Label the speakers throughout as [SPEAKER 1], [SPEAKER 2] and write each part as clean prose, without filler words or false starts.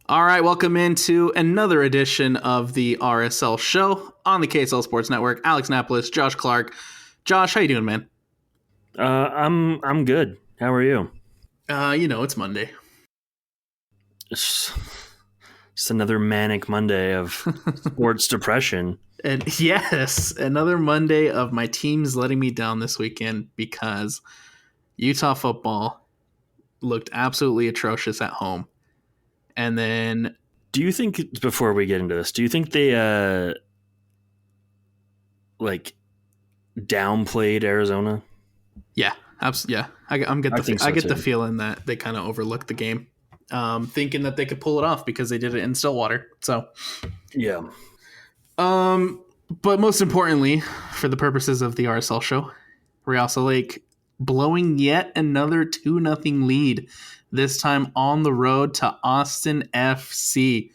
[SPEAKER 1] All right, welcome into another edition of the RSL Show on the KSL Sports Network. Alex Napoles, Josh Clark. Josh, how you doing, man?
[SPEAKER 2] I'm good. How are you?
[SPEAKER 1] It's Monday.
[SPEAKER 2] It's just another manic Monday of sports depression.
[SPEAKER 1] And yes, another Monday of my teams letting me down this weekend because Utah football looked absolutely atrocious at home. And then
[SPEAKER 2] Do you think, before we get into this, do you think they like downplayed Arizona?
[SPEAKER 1] yeah, absolutely, yeah.
[SPEAKER 2] I think so
[SPEAKER 1] I get the
[SPEAKER 2] too.
[SPEAKER 1] feeling that they kind of overlooked the game, thinking that they could pull it off because they did it in Stillwater. So
[SPEAKER 2] Yeah.
[SPEAKER 1] but most importantly, for the purposes of the RSL show, Real Salt Lake blowing yet another 2-0 lead, this time on the road to Austin FC.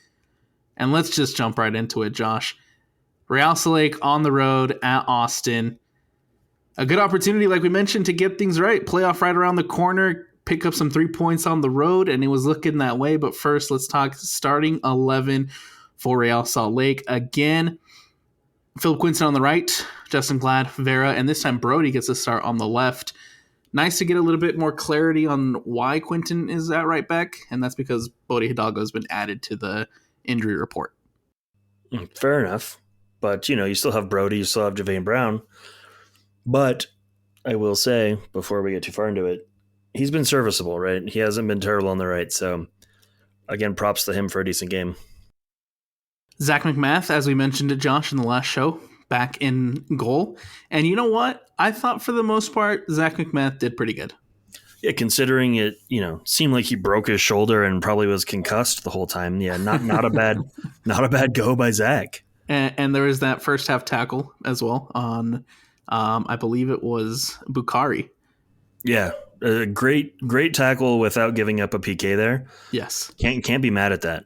[SPEAKER 1] And let's just jump right into it, Josh. Real Salt Lake on the road at Austin. A good opportunity, like we mentioned, to get things right. Playoff right around the corner, pick up some 3 points on the road, and it was looking that way. But first, let's talk starting 11 for Real Salt Lake. Again, Philip Quinton on the right, Justin Glad, Vera, and this time Brody gets a start on the left. Nice to get a little bit more clarity on why Quinton is at right back, and that's because Bodie Hidalgo has been added to the injury report.
[SPEAKER 2] Fair enough. But, you still have Brody, you still have Javane Brown. But I will say, before we get too far into it, he's been serviceable, right? He hasn't been terrible on the right. So, again, props to him for a decent game.
[SPEAKER 1] Zach McMath, as we mentioned to Josh in the last show, back in goal. And you know what? I thought for the most part, Zach McMath did pretty good.
[SPEAKER 2] Yeah, considering it, seemed like he broke his shoulder and probably was concussed the whole time. Yeah, not a bad go by Zach.
[SPEAKER 1] And there was that first half tackle as well on, I believe it was Bukhari.
[SPEAKER 2] Yeah, a great tackle without giving up a PK there.
[SPEAKER 1] Yes,
[SPEAKER 2] can't be mad at that.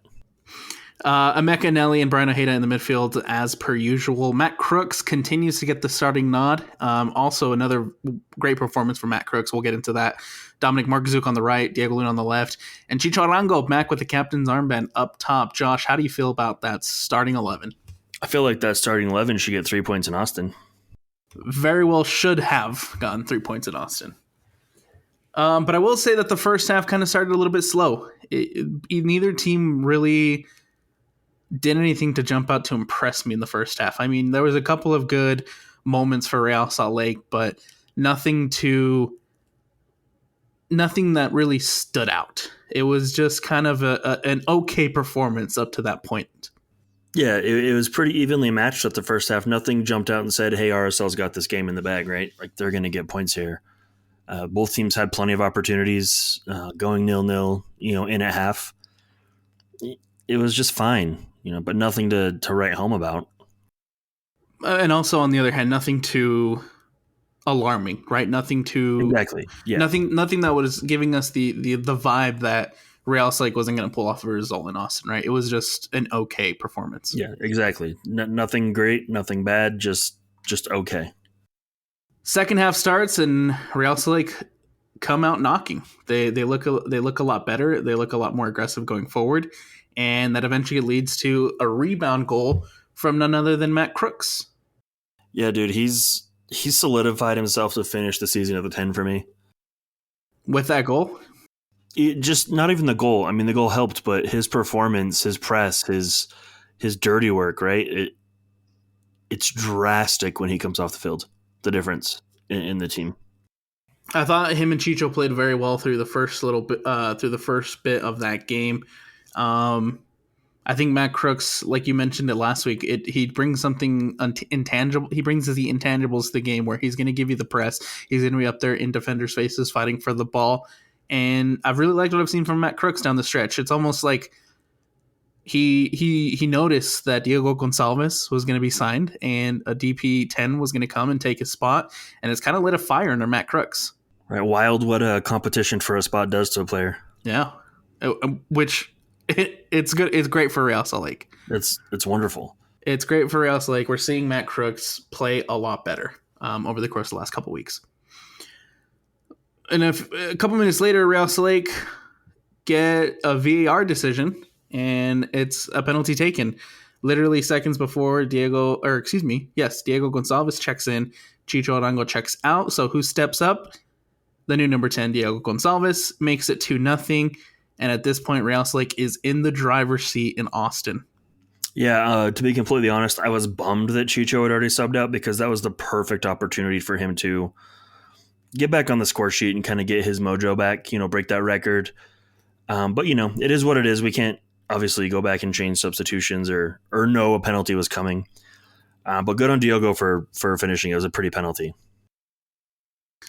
[SPEAKER 1] Emeka Nelly and Brian Ojeda in the midfield as per usual. Matt Crooks continues to get the starting nod. Also another great performance from Matt Crooks. We'll get into that. Dominic Markzuk on the right, Diego Luna on the left, and Chicho Arango back with the captain's armband up top. Josh, how do you feel about that starting 11?
[SPEAKER 2] I feel like that starting 11 should get 3 points in Austin.
[SPEAKER 1] Very well should have gotten 3 points in Austin. But I will say that the first half kind of started a little bit slow. Neither team really did anything to jump out to impress me in the first half. I mean, there was a couple of good moments for Real Salt Lake, but nothing that really stood out. It was just kind of an okay performance up to that point.
[SPEAKER 2] Yeah, it was pretty evenly matched at the first half. Nothing jumped out and said, hey, RSL's got this game in the bag, right? Like, they're going to get points here. Both teams had plenty of opportunities going 0-0, in at half. It was just fine, but nothing to write home about.
[SPEAKER 1] And also, on the other hand, nothing too alarming, right? Nothing too
[SPEAKER 2] exactly. Yeah.
[SPEAKER 1] Nothing that was giving us the vibe that Real Salt Lake wasn't going to pull off a result in Austin, right? It was just an okay performance.
[SPEAKER 2] Yeah, exactly. Nothing great, nothing bad, just okay.
[SPEAKER 1] Second half starts and Real Salt Lake come out knocking. They look a lot better. They look a lot more aggressive going forward, and that eventually leads to a rebound goal from none other than Matt Crooks.
[SPEAKER 2] Yeah, dude, he's solidified himself to finish the season at the 10 for me.
[SPEAKER 1] With that goal?
[SPEAKER 2] Just not even the goal. I mean, the goal helped, but his performance, his press, his dirty work, right? It's drastic when he comes off the field. The difference in the team.
[SPEAKER 1] I thought him and Chicho played very well through the first bit of that game. I think Matt Crooks, like you mentioned it last week, he brings something intangible. He brings the intangibles to the game where he's going to give you the press. He's going to be up there in defenders' faces fighting for the ball. And I've really liked what I've seen from Matt Crooks down the stretch. It's almost like he noticed that Diego Gonçalves was going to be signed and a DP10 was going to come and take his spot. And it's kind of lit a fire under Matt Crooks.
[SPEAKER 2] Right. Wild what a competition for a spot does to a player.
[SPEAKER 1] Yeah. Which it's good. It's great for Real Salt Lake.
[SPEAKER 2] It's wonderful.
[SPEAKER 1] It's great for Real Salt Lake. We're seeing Matt Crooks play a lot better over the course of the last couple weeks. And a couple minutes later, Real Salt Lake get a VAR decision and it's a penalty taken. Literally seconds before Diego Gonçalves checks in, Chicho Arango checks out. So who steps up? The new number 10, Diego Gonçalves, makes it 2-0. And at this point, Real Salt Lake is in the driver's seat in Austin.
[SPEAKER 2] Yeah, to be completely honest, I was bummed that Chicho had already subbed out because that was the perfect opportunity for him to get back on the score sheet and kind of get his mojo back, break that record. But, it is what it is. We can't obviously go back and change substitutions or know a penalty was coming. But good on Diogo for finishing. It was a pretty penalty.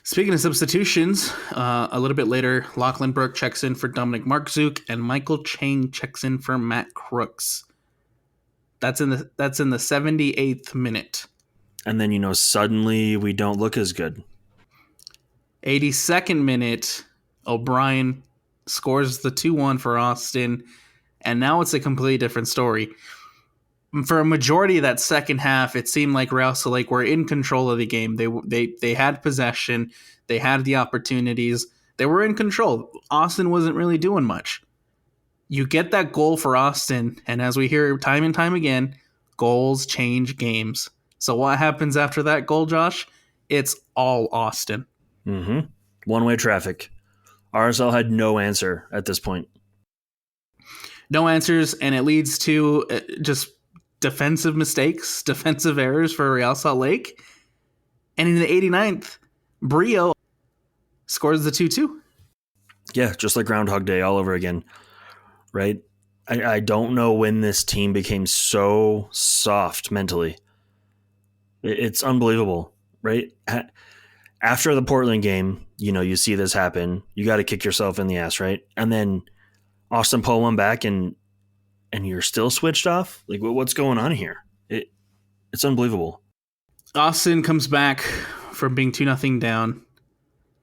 [SPEAKER 1] Speaking of substitutions, a little bit later, Lachlan Burke checks in for Dominic Markzuk, and Michael Chang checks in for Matt Crooks. That's in the 78th minute.
[SPEAKER 2] And then, suddenly we don't look as good.
[SPEAKER 1] 82nd minute, O'Brien scores the 2-1 for Austin, and now it's a completely different story. For a majority of that second half, it seemed like Real Salt Lake were in control of the game. They had possession, they had the opportunities, they were in control. Austin wasn't really doing much. You get that goal for Austin, and as we hear time and time again, goals change games. So what happens after that goal, Josh? It's all Austin.
[SPEAKER 2] Mm-hmm. One-way traffic. RSL had no answer at this point.
[SPEAKER 1] No answers, and it leads to just defensive mistakes, defensive errors for Real Salt Lake. And in the 89th, Brio scores the 2-2.
[SPEAKER 2] Yeah, just like Groundhog Day all over again, right? I don't know when this team became so soft mentally. It's unbelievable, right? After the Portland game, you see this happen. You got to kick yourself in the ass, right? And then Austin pull one back and you're still switched off? Like, what's going on here? It's unbelievable.
[SPEAKER 1] Austin comes back from being 2-0 down.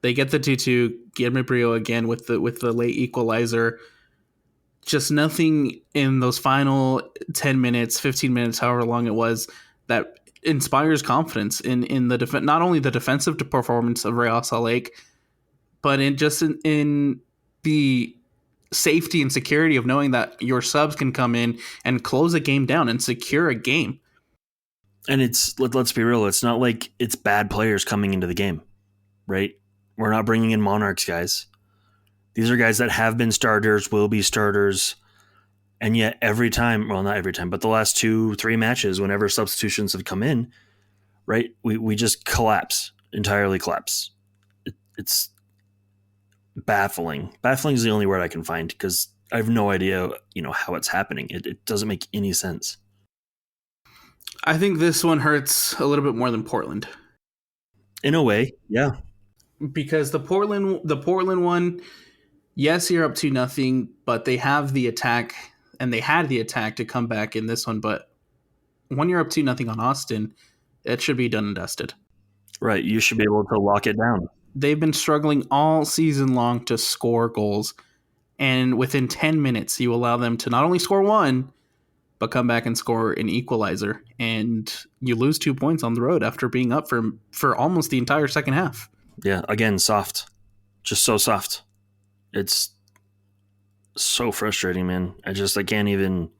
[SPEAKER 1] They get the 2-2. Guillermo Brio again with the late equalizer. Just nothing in those final 10 minutes, 15 minutes, however long it was, that inspires confidence in the not only the defensive performance of Real Salt Lake, but in the safety and security of knowing that your subs can come in and close a game down and secure a game.
[SPEAKER 2] And let's be real, it's not like it's bad players coming into the game, right? We're not bringing in Monarchs guys. These are guys that have been starters, will be starters, and yet every time, well, not every time, but the last 2-3 matches, whenever substitutions have come in, right, we just entirely collapse. It's baffling. Baffling is the only word I can find because I have no idea, how it's happening. It doesn't make any sense.
[SPEAKER 1] I think this one hurts a little bit more than Portland.
[SPEAKER 2] In a way, yeah.
[SPEAKER 1] Because the Portland one, yes, you're up 2-0, but they have the attack, and they had the attack to come back in this one. But when you're up 2-0 on Austin, it should be done and dusted.
[SPEAKER 2] Right, you should be able to lock it down.
[SPEAKER 1] They've been struggling all season long to score goals, and within 10 minutes, you allow them to not only score one, but come back and score an equalizer, and you lose 2 points on the road after being up for almost the entire second half.
[SPEAKER 2] Yeah, again, soft. Just so soft. It's so frustrating, man. I can't even...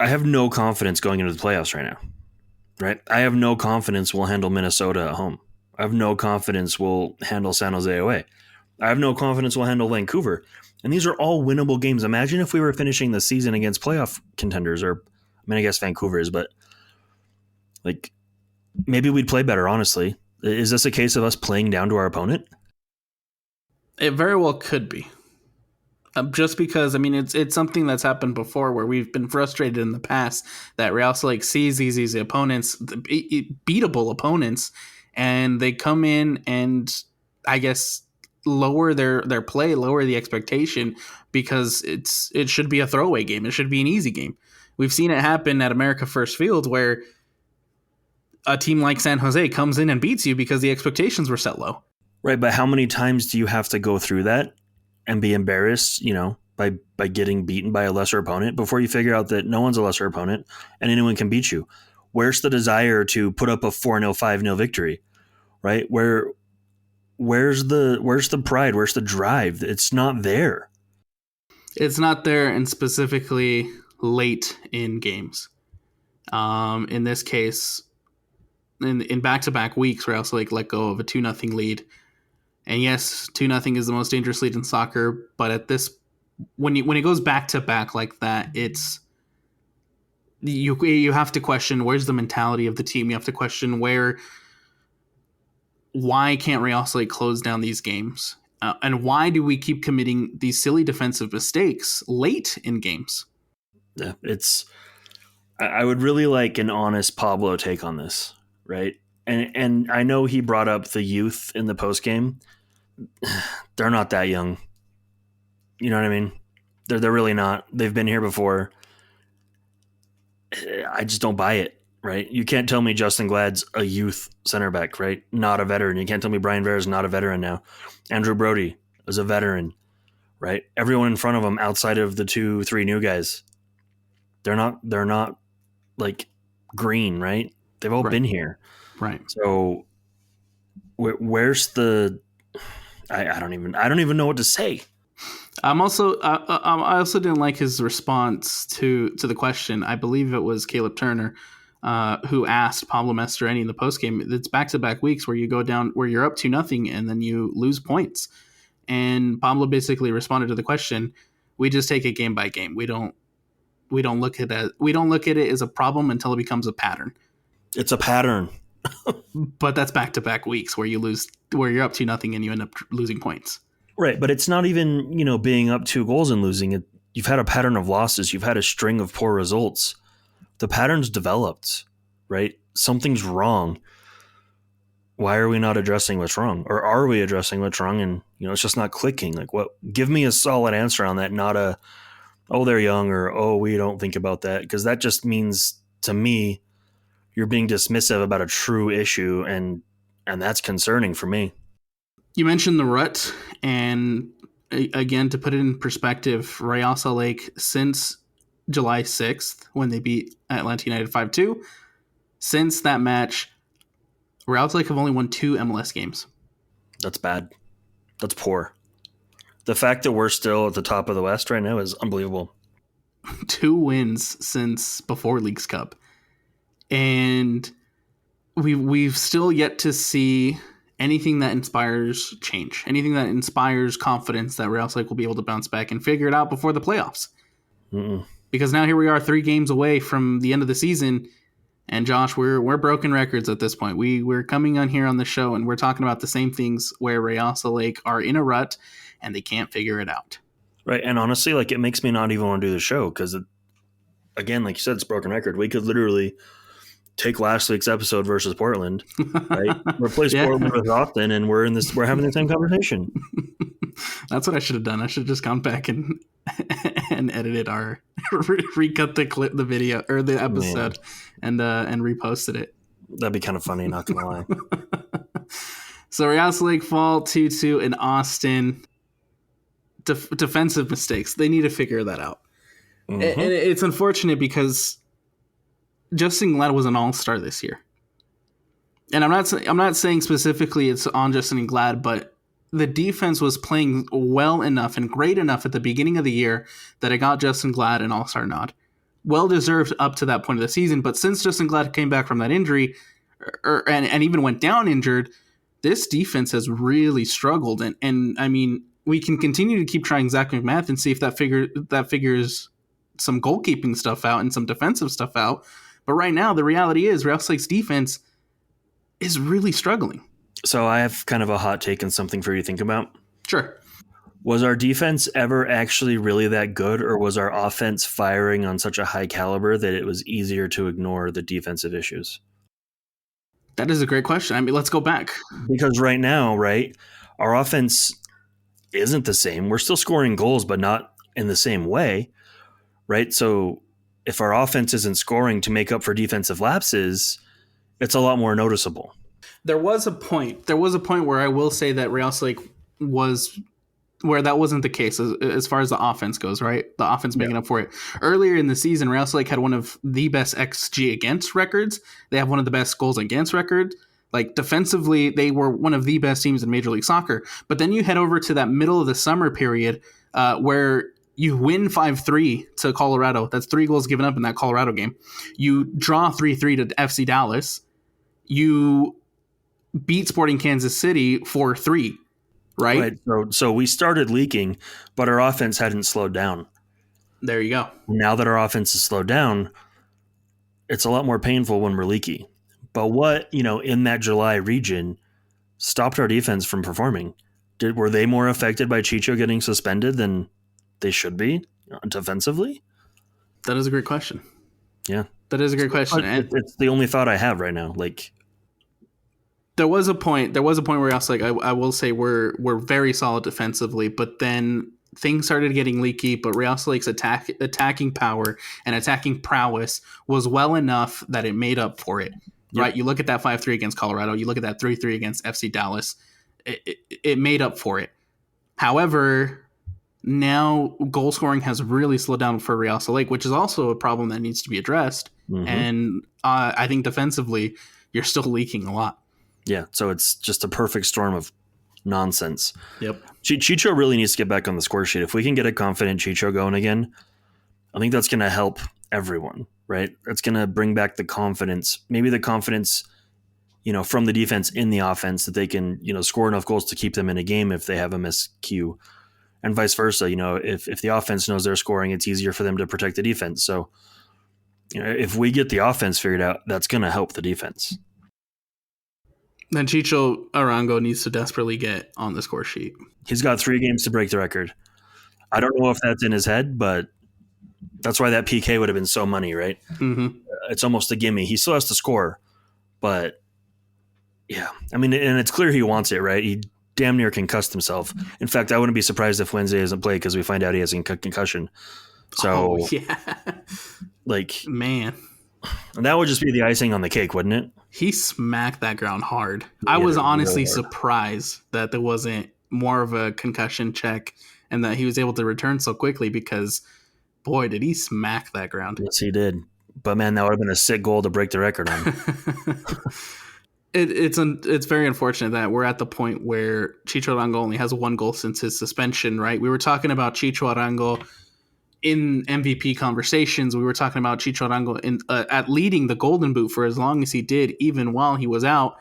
[SPEAKER 2] I have no confidence going into the playoffs right now, right? I have no confidence we'll handle Minnesota at home. I have no confidence we'll handle San Jose away. I have no confidence we'll handle Vancouver. And these are all winnable games. Imagine if we were finishing the season against playoff contenders, I guess Vancouver is, but maybe we'd play better, honestly. Is this a case of us playing down to our opponent?
[SPEAKER 1] It very well could be. Just because, it's something that's happened before where we've been frustrated in the past that Real Salt Lake sees these opponents, beatable opponents, and they come in and, I guess, lower their play, lower the expectation because it should be a throwaway game. It should be an easy game. We've seen it happen at America First Field where a team like San Jose comes in and beats you because the expectations were set low.
[SPEAKER 2] Right, but how many times do you have to go through that and be embarrassed, by getting beaten by a lesser opponent before you figure out that no one's a lesser opponent and anyone can beat you? Where's the desire to put up a 4-0, 5-0 victory, right? Where's the pride? Where's the drive? It's not there.
[SPEAKER 1] It's not there, and specifically late in games. In this case, in back-to-back weeks, Real Salt Lake let go of a 2-0 lead. And yes, 2-0 is the most dangerous lead in soccer, but at this, when it goes back-to-back like that, it's you have to question where's the mentality of the team. You have to question why can't Real Salt Lake close down these games? And why do we keep committing these silly defensive mistakes late in games?
[SPEAKER 2] Yeah, I would really like an honest Pablo take on this, right? And I know he brought up the youth in the post game. They're not that young. You know what I mean? They're really not. They've been here before. I just don't buy it, right? You can't tell me Justin Glad's a youth center back, right? Not a veteran. You can't tell me Brian Vera's not a veteran now. Andrew Brody is a veteran, right? Everyone in front of him outside of the 2-3 new guys, they're not like green, right? They've all been here.
[SPEAKER 1] Right.
[SPEAKER 2] So where's the I don't even know what to say.
[SPEAKER 1] I also didn't like his response to the question. I believe it was Caleb Turner who asked Pablo Mastroeni in the postgame. It's back-to-back weeks where you go down, where you're up 2-0 and then you lose points. And Pablo basically responded to the question, we just take it game by game. We don't look at it as a problem until it becomes a pattern.
[SPEAKER 2] It's a pattern.
[SPEAKER 1] But that's back-to-back weeks where you're up 2-0 and you end up losing points.
[SPEAKER 2] Right, but it's not even, being up 2 goals and losing it. You've had a pattern of losses. You've had a string of poor results. The pattern's developed, right? Something's wrong. Why are we not addressing what's wrong? Or are we addressing what's wrong and, it's just not clicking? Like, what? Give me a solid answer on that, not a, oh, they're young, or, oh, we don't think about that. Because that just means, to me, you're being dismissive about a true issue, and that's concerning for me.
[SPEAKER 1] You mentioned the rut, and again, to put it in perspective, Real Salt Lake, since July 6th, when they beat Atlanta United 5-2, since that match, Real Salt Lake have only won 2 MLS games.
[SPEAKER 2] That's bad. That's poor. The fact that we're still at the top of the West right now is unbelievable.
[SPEAKER 1] 2 wins since before Leagues Cup. And we've still yet to see anything that inspires change, anything that inspires confidence that Real Salt Lake will be able to bounce back and figure it out before the playoffs.
[SPEAKER 2] Mm-mm.
[SPEAKER 1] Because now here we are 3 games away from the end of the season, and Josh, we're broken records at this point. We're coming on here on the show and we're talking about the same things where Real Salt Lake are in a rut and they can't figure it out.
[SPEAKER 2] Right, and honestly, it makes me not even want to do the show because, again, like you said, it's broken record. We could literally take last week's episode versus Portland, right? Replace Portland with Austin, and we're having the same conversation.
[SPEAKER 1] That's what I should have done. I should have just gone back and edited our recut the video or the episode and reposted it.
[SPEAKER 2] That'd be kind of funny, not gonna lie.
[SPEAKER 1] So Real Salt Lake fall 2-2 in Austin. Defensive mistakes. They need to figure that out. Mm-hmm. And it's unfortunate because Justin Glad was an all-star this year. And I'm not saying specifically it's on Justin Glad, but the defense was playing well enough and great enough at the beginning of the year that it got Justin Glad an all-star nod. Well deserved up to that point of the season, but since Justin Glad came back from that injury and even went down injured, this defense has really struggled. And I mean, we can continue to keep trying Zach McMath and see if that figures some goalkeeping stuff out and some defensive stuff out. But right now, the reality is Real Salt Lake's defense is really struggling.
[SPEAKER 2] So I have kind of a hot take and something for you to think about.
[SPEAKER 1] Sure.
[SPEAKER 2] Was our defense ever actually really that good, or was our offense firing on such a high caliber that it was easier to ignore the defensive issues?
[SPEAKER 1] That is a great question. I mean, let's go back.
[SPEAKER 2] Because right now, right, our offense isn't the same. We're still scoring goals, but not in the same way, right? So if our offense isn't scoring to make up for defensive lapses, it's a lot more noticeable.
[SPEAKER 1] There was a point where I will say that Real Salt Lake was where that wasn't the case as far as the offense goes, right? The offense making up for it. Earlier in the season, Real Salt Lake had one of the best XG against records. They have one of the best goals against record. Like defensively, they were one of the best teams in Major League Soccer. But then you head over to that middle of the summer period where You win 5-3 to Colorado. That's 3 goals given up in that Colorado game. You draw 3-3 to FC Dallas. You beat Sporting Kansas City 4-3, right?
[SPEAKER 2] So we started leaking, but our offense hadn't slowed down.
[SPEAKER 1] There you go.
[SPEAKER 2] Now that our offense has slowed down, it's a lot more painful when we're leaky. But what, in that July region stopped our defense from performing? Were they more affected by Chicho getting suspended than they should be defensively?
[SPEAKER 1] That is a great question.
[SPEAKER 2] Yeah.
[SPEAKER 1] That is a great question.
[SPEAKER 2] It's the only thought I have right now. Like,
[SPEAKER 1] there was a point where I was like, I will say we're very solid defensively, but then things started getting leaky. But Real Salt Lake's attacking power and attacking prowess was well enough that it made up for it. Yep. Right? You look at that 5-3 against Colorado. You look at that 3-3 against FC Dallas. It made up for it. However, now goal scoring has really slowed down for Real Salt Lake, which is also a problem that needs to be addressed. Mm-hmm. And I think defensively, you're still leaking a lot.
[SPEAKER 2] Yeah, so it's just a perfect storm of nonsense.
[SPEAKER 1] Yep.
[SPEAKER 2] Chicho really needs to get back on the score sheet. If we can get a confident Chicho going again, I think that's going to help everyone, right? That's going to bring back the confidence, maybe the confidence, from the defense in the offense, that they can, score enough goals to keep them in a game if they have a miscue, and vice versa. If the offense knows they're scoring, it's easier for them to protect the defense. So, if we get the offense figured out, that's going to help the defense.
[SPEAKER 1] Then Chicho Arango needs to desperately get on the score sheet.
[SPEAKER 2] He's got 3 games to break the record. I don't know if that's in his head, but that's why that PK would have been so money, right?
[SPEAKER 1] Mm-hmm.
[SPEAKER 2] It's almost a gimme. He still has to score, but yeah. I mean, and it's clear he wants it, right? He damn near concussed himself. In fact, I wouldn't be surprised if Wednesday doesn't play because we find out he has a concussion. So,
[SPEAKER 1] yeah. Man.
[SPEAKER 2] And that would just be the icing on the cake, wouldn't it?
[SPEAKER 1] He smacked that ground hard. I was honestly surprised that there wasn't more of a concussion check and that he was able to return so quickly because, boy, did he smack that ground.
[SPEAKER 2] Yes, he did. But, man, that would have been a sick goal to break the record on.
[SPEAKER 1] It's very unfortunate that we're at the point where Chicho Arango only has 1 goal since his suspension, right? We were talking about Chicho Arango in MVP conversations. We were talking about Chicho Arango at leading the Golden Boot for as long as he did, even while he was out.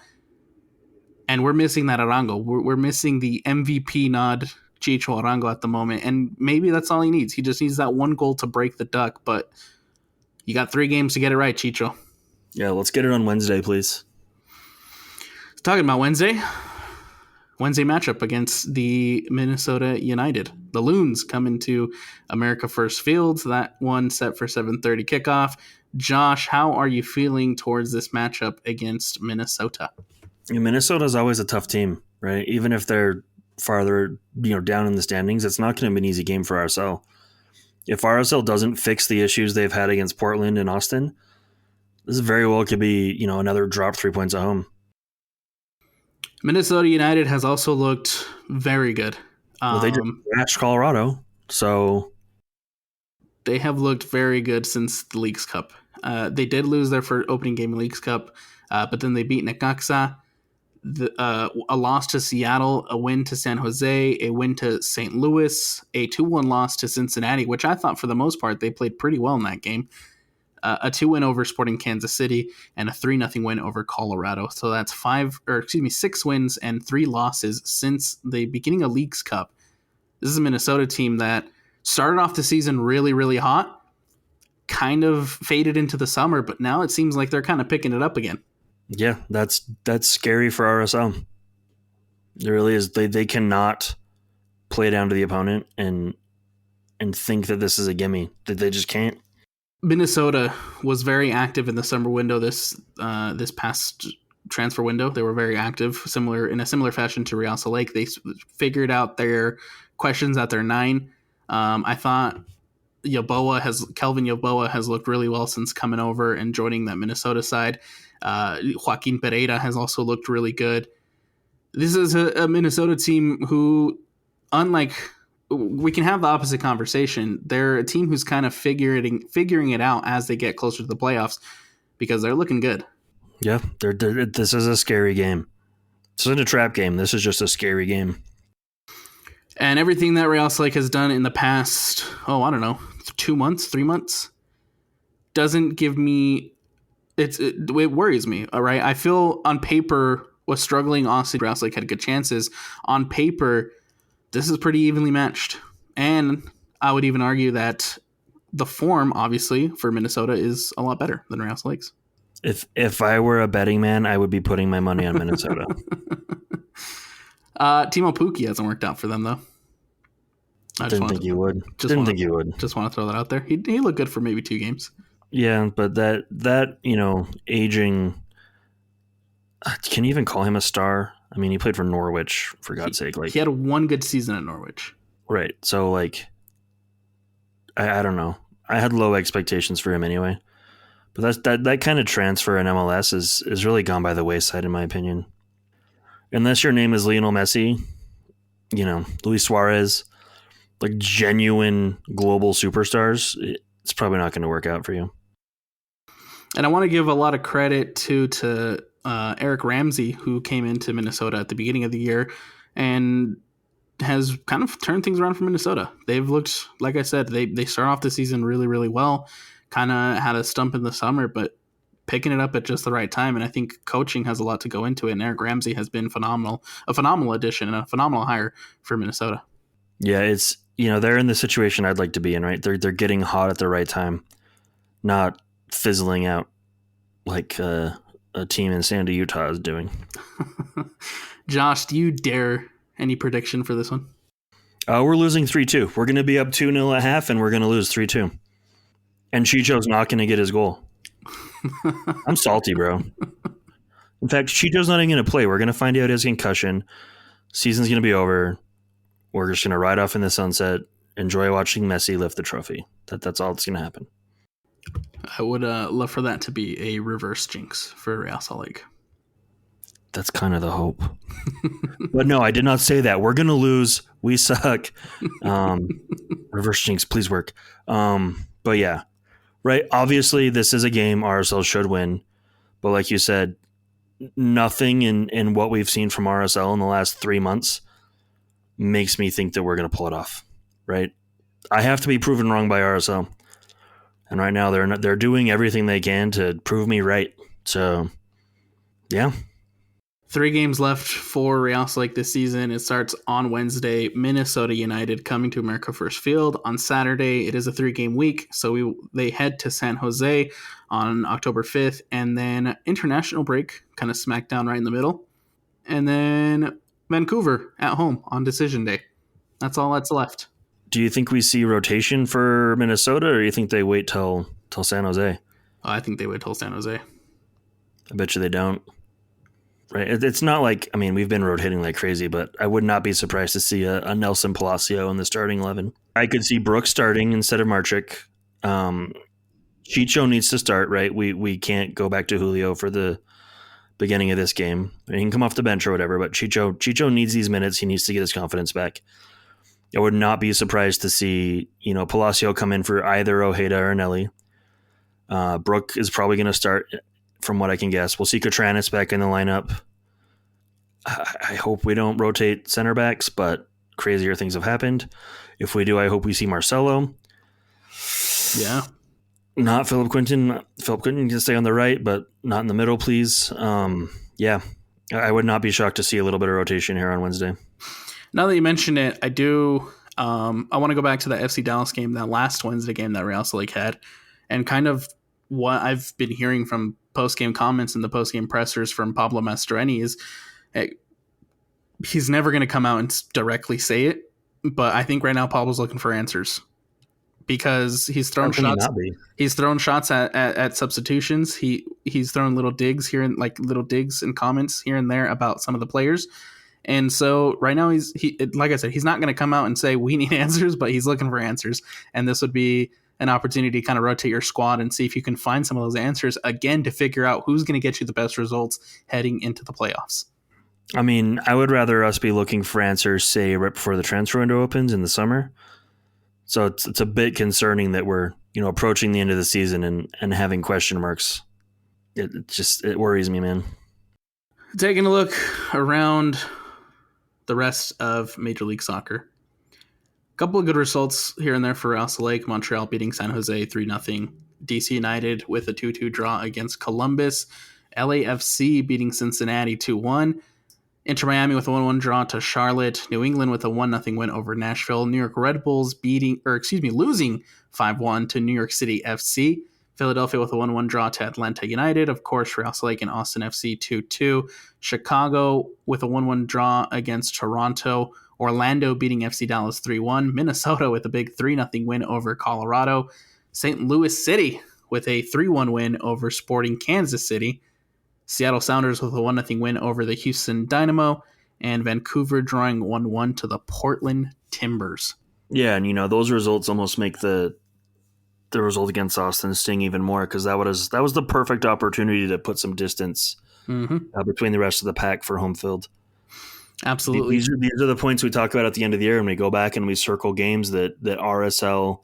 [SPEAKER 1] And we're missing that Arango. We're missing the MVP nod Chicho Arango at the moment. And maybe that's all he needs. He just needs that 1 goal to break the duck. But you got 3 games to get it right, Chicho.
[SPEAKER 2] Yeah, let's get it on Wednesday, please.
[SPEAKER 1] Talking about Wednesday matchup against the Minnesota United. The Loons come into America First Field. That one set for 7:30 kickoff. Josh, how are you feeling towards this matchup against Minnesota?
[SPEAKER 2] Minnesota's always a tough team, right? Even if they're farther, down in the standings, it's not going to be an easy game for RSL. If RSL doesn't fix the issues they've had against Portland and Austin, this very well could be, another drop 3 points at home.
[SPEAKER 1] Minnesota United has also looked very good.
[SPEAKER 2] Well, they just matched Colorado, so
[SPEAKER 1] they have looked very good since the Leagues Cup. They did lose their first opening game in Leagues Cup, but then they beat Necaxa, a loss to Seattle, a win to San Jose, a win to St. Louis, a 2-1 loss to Cincinnati, which I thought for the most part they played pretty well in that game. A 2-win over Sporting Kansas City, and a 3-0 win over Colorado. So that's 6 wins and 3 losses since the beginning of Leagues Cup. This is a Minnesota team that started off the season really, really hot, kind of faded into the summer, but now it seems like they're kind of picking it up again.
[SPEAKER 2] Yeah, that's scary for RSL. It really is. They cannot play down to the opponent and think that this is a gimme. They just can't.
[SPEAKER 1] Minnesota was very active in the summer window this past transfer window. They were very active, in a similar fashion to Real Salt Lake. They figured out their questions at their 9. I thought Kelvin Yeboah has looked really well since coming over and joining that Minnesota side. Joaquin Pereira has also looked really good. This is a Minnesota team who, unlike, we can have the opposite conversation. They're a team who's kind of figuring it out as they get closer to the playoffs because they're looking good.
[SPEAKER 2] Yeah, this is a scary game. This isn't a trap game. This is just a scary game.
[SPEAKER 1] And everything that Real Salt Lake has done in the past, I don't know, 2 months, 3 months, doesn't give me it worries me. All right, I feel on paper was struggling. Honestly, Real Salt Lake had good chances. On paper, this is pretty evenly matched, and I would even argue that the form, obviously, for Minnesota is a lot better than Real Salt Lake's.
[SPEAKER 2] If I were a betting man, I would be putting my money on Minnesota.
[SPEAKER 1] Timo Pukki hasn't worked out for them though.
[SPEAKER 2] Didn't think you would. Just
[SPEAKER 1] want to throw that out there. He looked good for maybe 2 games.
[SPEAKER 2] Yeah, but that aging. Can you even call him a star? I mean, he played for Norwich, for God's sake. Like,
[SPEAKER 1] he had 1 good season at Norwich.
[SPEAKER 2] Right. So, like, I don't know. I had low expectations for him anyway. But that kind of transfer in MLS is really gone by the wayside, in my opinion. Unless your name is Lionel Messi, Luis Suarez, like genuine global superstars, it's probably not going to work out for you.
[SPEAKER 1] And I want to give a lot of credit to Eric Ramsey, who came into Minnesota at the beginning of the year and has kind of turned things around for Minnesota. They've looked, like I said, they start off the season really, really well, kind of had a stump in the summer, but picking it up at just the right time. And I think coaching has a lot to go into it. And Eric Ramsey has been a phenomenal addition and a phenomenal hire for Minnesota.
[SPEAKER 2] Yeah, it's, they're in the situation I'd like to be in, right? They're getting hot at the right time, not fizzling out like a team in Sandy, Utah is doing.
[SPEAKER 1] Josh, do you dare any prediction for this one?
[SPEAKER 2] We're losing 3-2. We're going to be up 2-0 at half, and we're going to lose 3-2. And Chicho's not going to get his goal. I'm salty, bro. In fact, Chicho's not even going to play. We're going to find out his concussion. Season's going to be over. We're just going to ride off in the sunset, enjoy watching Messi lift the trophy. That's all that's going to happen.
[SPEAKER 1] I would love for that to be a reverse jinx for Real Salt Lake.
[SPEAKER 2] That's kind of the hope. But no, I did not say that. We're going to lose. We suck. Reverse jinx, please work. But yeah, right. Obviously, this is a game RSL should win. But like you said, nothing in what we've seen from RSL in the last 3 months makes me think that we're going to pull it off. Right. I have to be proven wrong by RSL. And right now they're doing everything they can to prove me right. So, yeah.
[SPEAKER 1] 3 games left for Real Salt Lake this season. It starts on Wednesday. Minnesota United coming to America First Field. On Saturday, it is a 3-game week. So they head to San Jose on October 5th. And then international break, kind of smack down right in the middle. And then Vancouver at home on decision day. That's all that's left.
[SPEAKER 2] Do you think we see rotation for Minnesota, or do you think they wait till San Jose?
[SPEAKER 1] I think they wait till San Jose.
[SPEAKER 2] I bet you they don't. Right. It's not like, I mean, we've been rotating like crazy, but I would not be surprised to see a Nelson Palacio in the starting 11. I could see Brooks starting instead of Marchik. Chicho needs to start, right? We can't go back to Julio for the beginning of this game. He can come off the bench or whatever, but Chicho needs these minutes. He needs to get his confidence back. I would not be surprised to see, Palacio come in for either Ojeda or Nelly. Brook is probably going to start, from what I can guess. We'll see Cotranis back in the lineup. I hope we don't rotate center backs, but crazier things have happened. If we do, I hope we see Marcelo.
[SPEAKER 1] Yeah.
[SPEAKER 2] Not Philip Quinton. Philip Quinton can stay on the right, but not in the middle, please. Yeah. I would not be shocked to see a little bit of rotation here on Wednesday.
[SPEAKER 1] Now that you mention it, I do. I want to go back to the FC Dallas game, that last Wednesday game that Real Salt Lake had, and kind of what I've been hearing from post-game comments and the post-game pressers from Pablo Mastroeni is he's never going to come out and directly say it, but I think right now Pablo's looking for answers because he's thrown shots. He's thrown shots at substitutions. He's thrown little digs here and little digs and comments here and there about some of the players. And so right now he like I said, he's not going to come out and say we need answers, but he's looking for answers. And this would be an opportunity to kind of rotate your squad and see if you can find some of those answers again to figure out who's going to get you the best results heading into the playoffs.
[SPEAKER 2] I mean, I would rather us be looking for answers, say, right before the transfer window opens in the summer. So it's a bit concerning that we're, approaching the end of the season and having question marks. It worries me, man.
[SPEAKER 1] Taking a look around the rest of Major League Soccer. Couple of good results here and there for Real Salt Lake. Montreal beating San Jose 3-0. DC United with a 2-2 draw against Columbus. LAFC beating Cincinnati 2-1. Inter Miami with a 1-1 draw to Charlotte. New England with a 1-0 win over Nashville. New York Red Bulls losing 5-1 to New York City FC. Philadelphia with a 1-1 draw to Atlanta United. Of course, Real Salt Lake and Austin FC 2-2. Chicago with a 1-1 draw against Toronto. Orlando beating FC Dallas 3-1. Minnesota with a big 3-0 win over Colorado. St. Louis City with a 3-1 win over Sporting Kansas City. Seattle Sounders with a 1-0 win over the Houston Dynamo. And Vancouver drawing 1-1 to the Portland Timbers.
[SPEAKER 2] Yeah, and those results almost make the result against Austin sting even more, because that was the perfect opportunity to put some distance between the rest of the pack for home field.
[SPEAKER 1] Absolutely.
[SPEAKER 2] These are the points we talk about at the end of the year, and we go back and we circle games that RSL,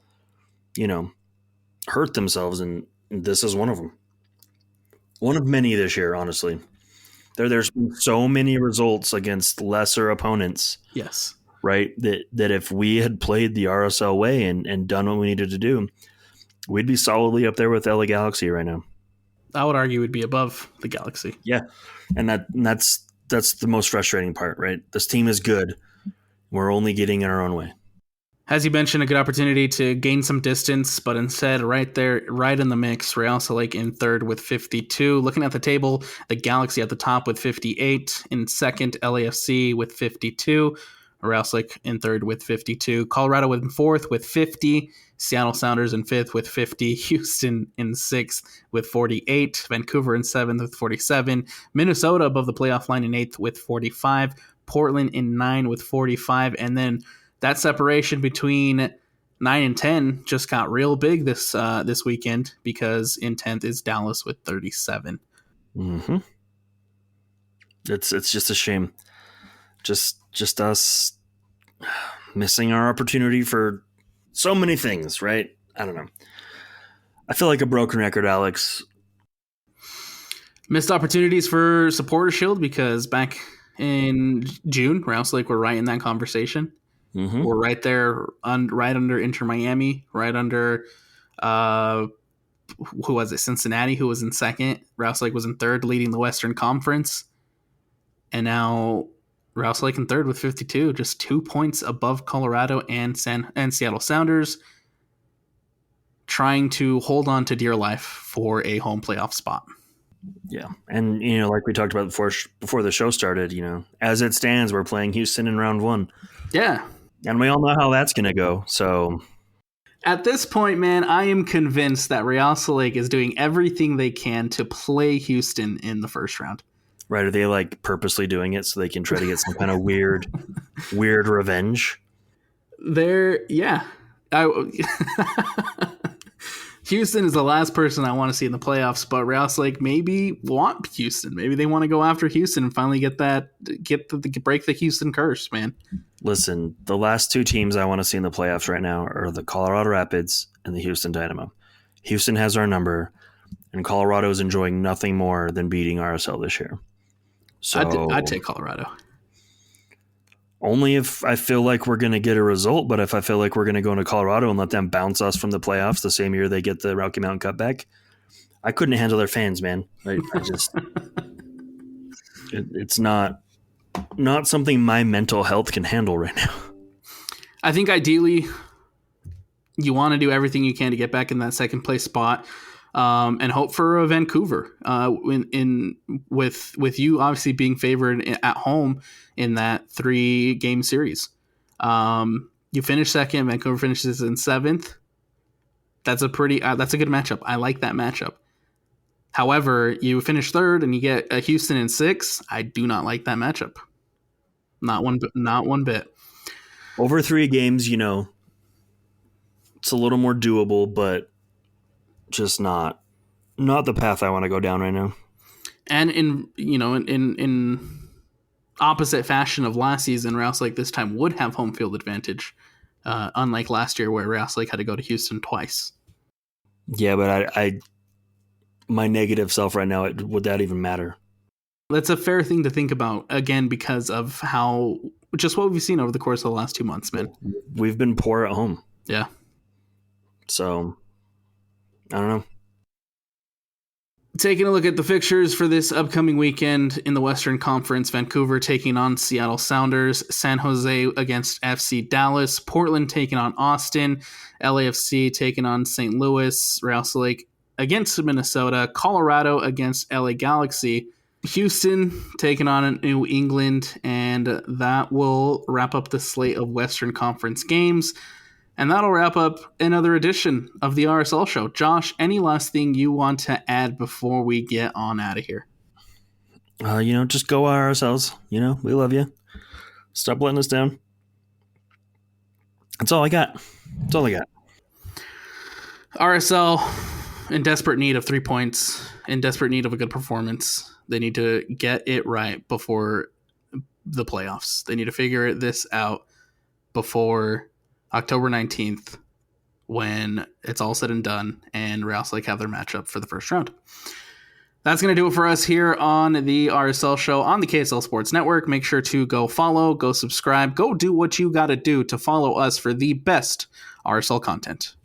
[SPEAKER 2] hurt themselves, and this is one of them. One of many this year, honestly. There's been so many results against lesser opponents.
[SPEAKER 1] Yes.
[SPEAKER 2] Right? That if we had played the RSL way and done what we needed to do, we'd be solidly up there with LA Galaxy right now.
[SPEAKER 1] I would argue we'd be above the Galaxy.
[SPEAKER 2] Yeah. And that's the most frustrating part, right? This team is good. We're only getting in our own way.
[SPEAKER 1] As you mentioned, a good opportunity to gain some distance, but instead right there, right in the mix, Real Salt Lake in third with 52. Looking at the table, the Galaxy at the top with 58. In second, LAFC with 52. Real Salt Lake in third with 52. Colorado in fourth with 50. Seattle Sounders in fifth with 50. Houston in sixth with 48. Vancouver in seventh with 47. Minnesota above the playoff line in eighth with 45. Portland in 9 with 45. And then that separation between 9 and 10 just got real big this weekend, because in 10th is Dallas with 37.
[SPEAKER 2] Mm-hmm. It's just a shame. Just us missing our opportunity for so many things, right? I don't know. I feel like a broken record, Alex.
[SPEAKER 1] Missed opportunities for Supporter Shield, because back in June, Real Salt Lake were right in that conversation.
[SPEAKER 2] Mm-hmm.
[SPEAKER 1] We're right there, right under Inter Miami, right under who was it? Cincinnati, who was in second. Real Salt Lake was in third, leading the Western Conference. And now Real Salt Lake in third with 52, just 2 points above Colorado and Seattle Sounders, trying to hold on to dear life for a home playoff spot.
[SPEAKER 2] Yeah, and like we talked about before the show started, as it stands, we're playing Houston in round 1.
[SPEAKER 1] Yeah.
[SPEAKER 2] And we all know how that's going to go. So
[SPEAKER 1] at this point, man, I am convinced that Real Salt Lake is doing everything they can to play Houston in the first round.
[SPEAKER 2] Right? Are they purposely doing it so they can try to get some kind of weird revenge?
[SPEAKER 1] Yeah. Houston is the last person I want to see in the playoffs, but Real Salt Lake maybe want Houston. Maybe they want to go after Houston and finally break the Houston curse, man.
[SPEAKER 2] Listen, the last 2 teams I want to see in the playoffs right now are the Colorado Rapids and the Houston Dynamo. Houston has our number, and Colorado is enjoying nothing more than beating RSL this year. So
[SPEAKER 1] I'd take Colorado.
[SPEAKER 2] Only if I feel like we're going to get a result, but if I feel like we're going to go into Colorado and let them bounce us from the playoffs the same year they get the Rocky Mountain Cup back, I couldn't handle their fans, man. I just it's not something my mental health can handle right now.
[SPEAKER 1] I think ideally you want to do everything you can to get back in that second place spot, and hope for a Vancouver. With you obviously being favored at home in that 3-game series. You finish second, Vancouver finishes in 7th. That's a good matchup. I like that matchup. However, you finish third and you get a Houston in 6. I do not like that matchup. Not one bit.
[SPEAKER 2] Over 3 games, it's a little more doable, but just not the path I want to go down right now.
[SPEAKER 1] And in opposite fashion of last season, Real Salt Lake this time would have home field advantage, unlike last year where Real Salt Lake had to go to Houston twice.
[SPEAKER 2] Yeah, but I my negative self right now, would that even matter?
[SPEAKER 1] That's a fair thing to think about, again, because of how just what we've seen over the course of the last 2 months, man.
[SPEAKER 2] We've been poor at home.
[SPEAKER 1] Yeah.
[SPEAKER 2] So, I don't know.
[SPEAKER 1] Taking a look at the fixtures for this upcoming weekend in the Western Conference, Vancouver taking on Seattle Sounders, San Jose against FC Dallas, Portland taking on Austin, LAFC taking on St. Louis, Real Salt Lake against Minnesota, Colorado against LA Galaxy, Houston taking on New England, and that will wrap up the slate of Western Conference games. And that'll wrap up another edition of the RSL Show. Josh, any last thing you want to add before we get on out of here?
[SPEAKER 2] Just go RSLs. We love you. Stop letting us down. That's all I got.
[SPEAKER 1] RSL in desperate need of 3 points, in desperate need of a good performance. They need to get it right before the playoffs. They need to figure this out before October 19th, when it's all said and done and Real Salt Lake have their matchup for the first round. That's going to do it for us here on the RSL Show on the KSL Sports Network. Make sure to go follow, go subscribe, go do what you got to do to follow us for the best RSL content.